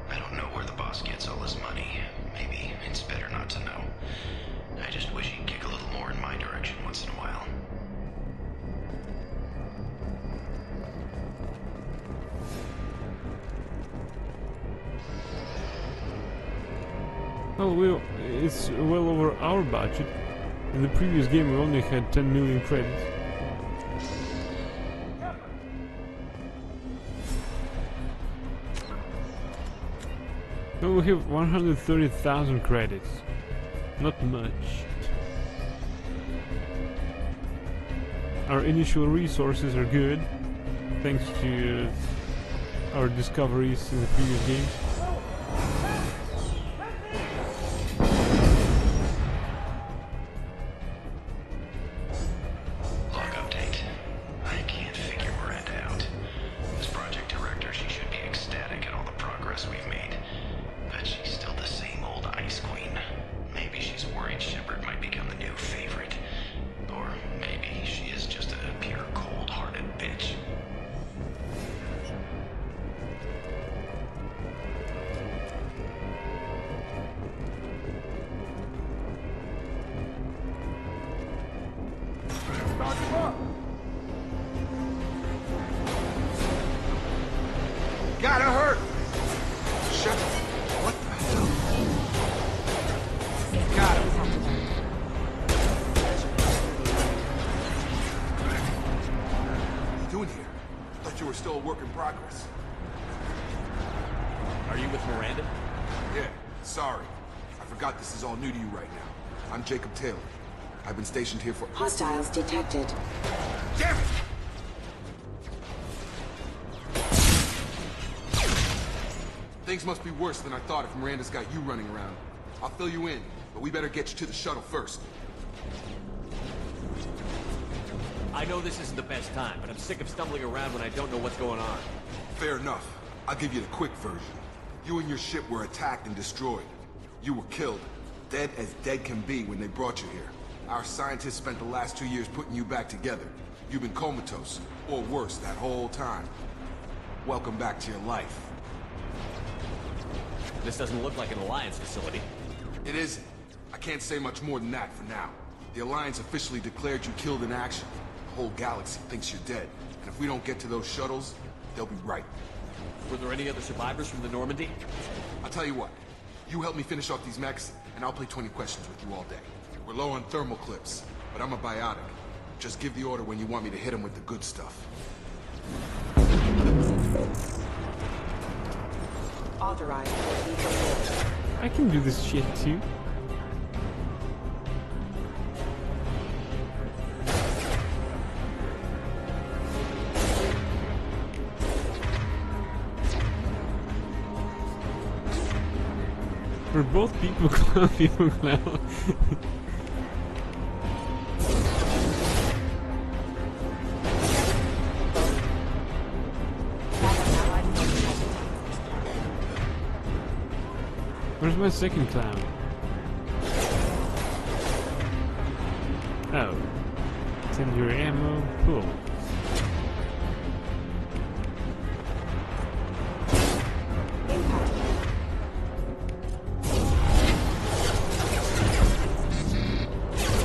N: I don't know where the boss gets all his money. Maybe it's better not to know. I just wish he'd kick a little more in my direction once in a while.
A: Well, it's well over our budget. In the previous game we only had 10 million credits. Well, we have 130,000 credits. Not much. Our initial resources are good, thanks to our discoveries in the previous games.
N: Log update. I can't figure Miranda out. As project director, she should be ecstatic at all the progress we've made. But she's still the same old Ice Queen. Maybe she's worried Shepard might become the new favorite. Or maybe she is just a pure cold-hearted bitch.
O: Gotta hurt! Shut up. What the hell? Got him. What are you doing here? Thought you were still a work in progress.
P: Are you with Miranda?
O: Yeah, sorry. I forgot this is all new to you right now. I'm Jacob Taylor. I've been stationed here for—
F: Hostiles detected.
O: Damn it! Things must be worse than I thought if Miranda's got you running around. I'll fill you in, but we better get you to the shuttle first.
P: I know this isn't the best time, but I'm sick of stumbling around when I don't know what's going on.
O: Fair enough. I'll give you the quick version. You and your ship were attacked and destroyed. You were killed. Dead as dead can be when they brought you here. Our scientists spent the last 2 years putting you back together. You've been comatose, or worse, that whole time. Welcome back to your life.
P: This doesn't look like an Alliance facility.
O: It isn't. I can't say much more than that for now. The Alliance officially declared you killed in action. The whole galaxy thinks you're dead. And if we don't get to those shuttles, they'll be right.
P: Were there any other survivors from the Normandy?
O: I'll tell you what. You help me finish off these mechs, and I'll play 20 questions with you all day. We're low on thermal clips, but I'm a biotic. Just give the order when you want me to hit them with the good stuff.
F: Authorized.
A: I can do this shit too. We're both people clown. Where's my second clown? Oh. Send your ammo, pull.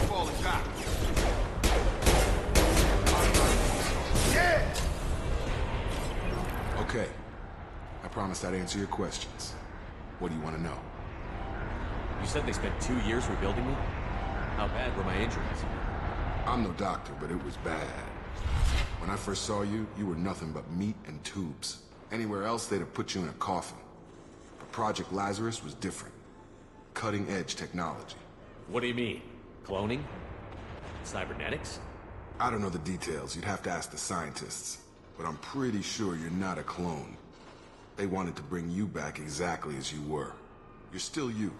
O: Falling back. Yeah! Okay. I promised I'd answer your questions. What do you want to know?
P: You said they spent 2 years rebuilding me? How bad were my injuries?
O: I'm no doctor, but it was bad. When I first saw you, you were nothing but meat and tubes. Anywhere else, they'd have put you in a coffin. But Project Lazarus was different. Cutting-edge technology.
P: What do you mean? Cloning? Cybernetics?
O: I don't know the details. You'd have to ask the scientists. But I'm pretty sure you're not a clone. They wanted to bring you back exactly as you were. You're still you.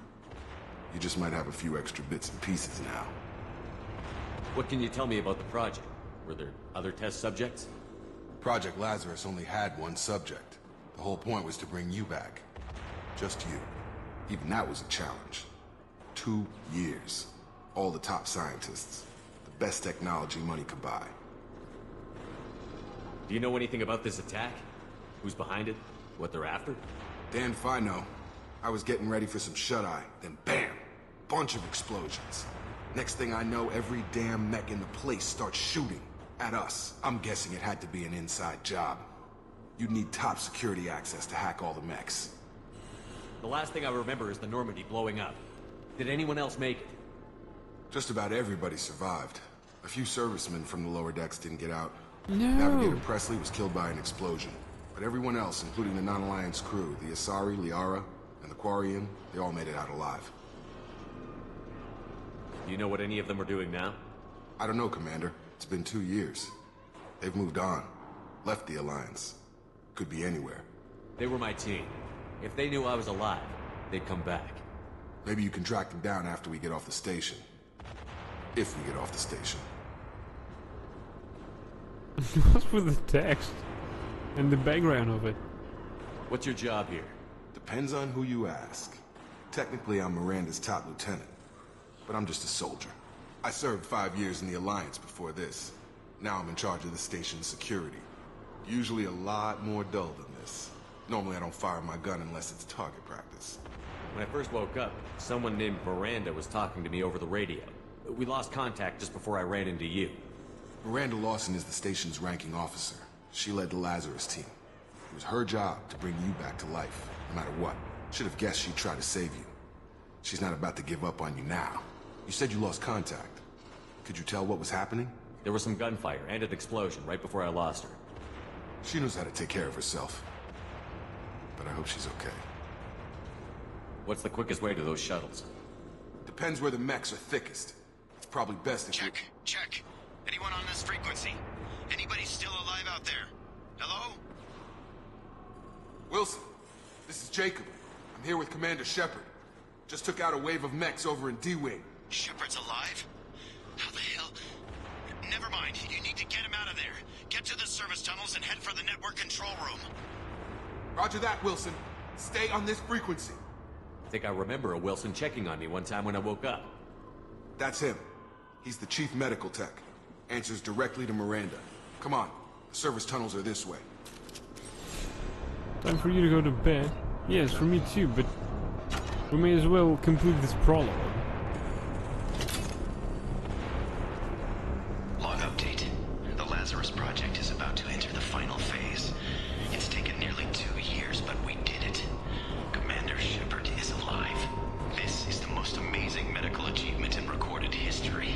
O: You just might have a few extra bits and pieces now.
P: What can you tell me about the project? Were there other test subjects?
O: Project Lazarus only had one subject. The whole point was to bring you back. Just you. Even that was a challenge. 2 years. All the top scientists. The best technology money could buy.
P: Do you know anything about this attack? Who's behind it? What they're after?
O: Damned if I know. I was getting ready for some shut-eye, then bam! Bunch of explosions. Next thing I know, every damn mech in the place starts shooting at us. I'm guessing it had to be an inside job. You'd need top security access to hack all the mechs.
P: The last thing I remember is the Normandy blowing up. Did anyone else make it?
O: Just about everybody survived. A few servicemen from the lower decks didn't get out.
A: No.
O: Navigator Presley was killed by an explosion. But everyone else, including the non-Alliance crew, the Asari, Liara, and the Quarian, they all made it out alive.
P: Do you know what any of them are doing now?
O: I don't know, Commander. It's been 2 years. They've moved on. Left the Alliance. Could be anywhere.
P: They were my team. If they knew I was alive, they'd come back.
O: Maybe you can track them down after we get off the station. If we get off the station.
A: What's with the text? And the background of it?
P: What's your job here?
O: Depends on who you ask. Technically, I'm Miranda's top lieutenant. But I'm just a soldier. I served 5 years in the Alliance before this. Now I'm in charge of the station's security. Usually a lot more dull than this. Normally I don't fire my gun unless it's target practice.
P: When I first woke up, someone named Miranda was talking to me over the radio. We lost contact just before I ran into you.
O: Miranda Lawson is the station's ranking officer. She led the Lazarus team. It was her job to bring you back to life, no matter what. Should have guessed she'd try to save you. She's not about to give up on you now. You said you lost contact. Could you tell what was happening?
P: There was some gunfire and an explosion right before I lost her.
O: She knows how to take care of herself. But I hope she's okay.
P: What's the quickest way to those shuttles?
O: Depends where the mechs are thickest. It's probably best if you...
N: Check. Anyone on this frequency? Anybody still alive out there? Hello?
O: Wilson, this is Jacob. I'm here with Commander Shepard. Just took out a wave of mechs over in D-Wing.
N: Shepard's alive? How the hell? Never mind. You need to get him out of there. Get to the service tunnels and head for the network control room.
O: Roger that, Wilson. Stay on this frequency.
P: I think I remember a Wilson checking on me one time when I woke up.
O: That's him. He's the chief medical tech. Answers directly to Miranda. Come on. The service tunnels are this way.
A: Time for you to go to bed. Yes, for me too, but we may as well complete this prologue.
N: Log update. The Lazarus Project is about to enter the final phase. It's taken nearly 2 years, but we did it. Commander Shepard is alive. This is the most amazing medical achievement in recorded history.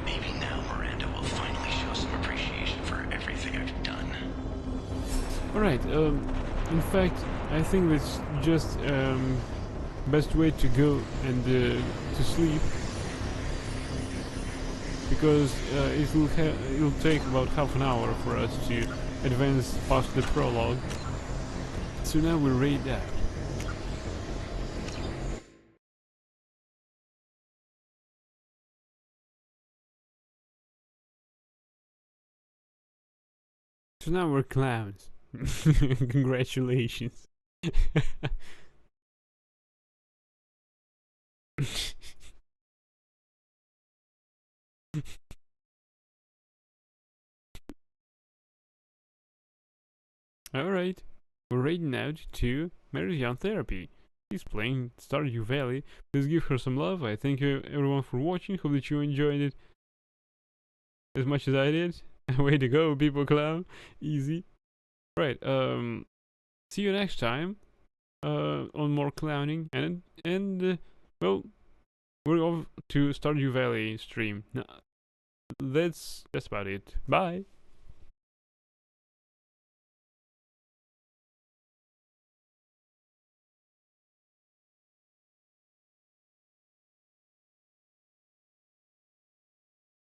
N: Maybe now Miranda will finally show some appreciation for everything I've done.
A: Alright, in fact, I think that's just best way to go and to sleep, because it'll take about half an hour for us to advance past the prologue. So now we'll read that. So now we're clowns. Congratulations. Alright, we're raiding out to Meridian Therapy. She's playing Stardew Valley. Please give her some love. I thank you everyone for watching. Hope that you enjoyed it as much as I did. Way to go, people clown. Easy. Right, see you next time on more clowning, and well, we're off to Stardew Valley stream. That's about it. Bye.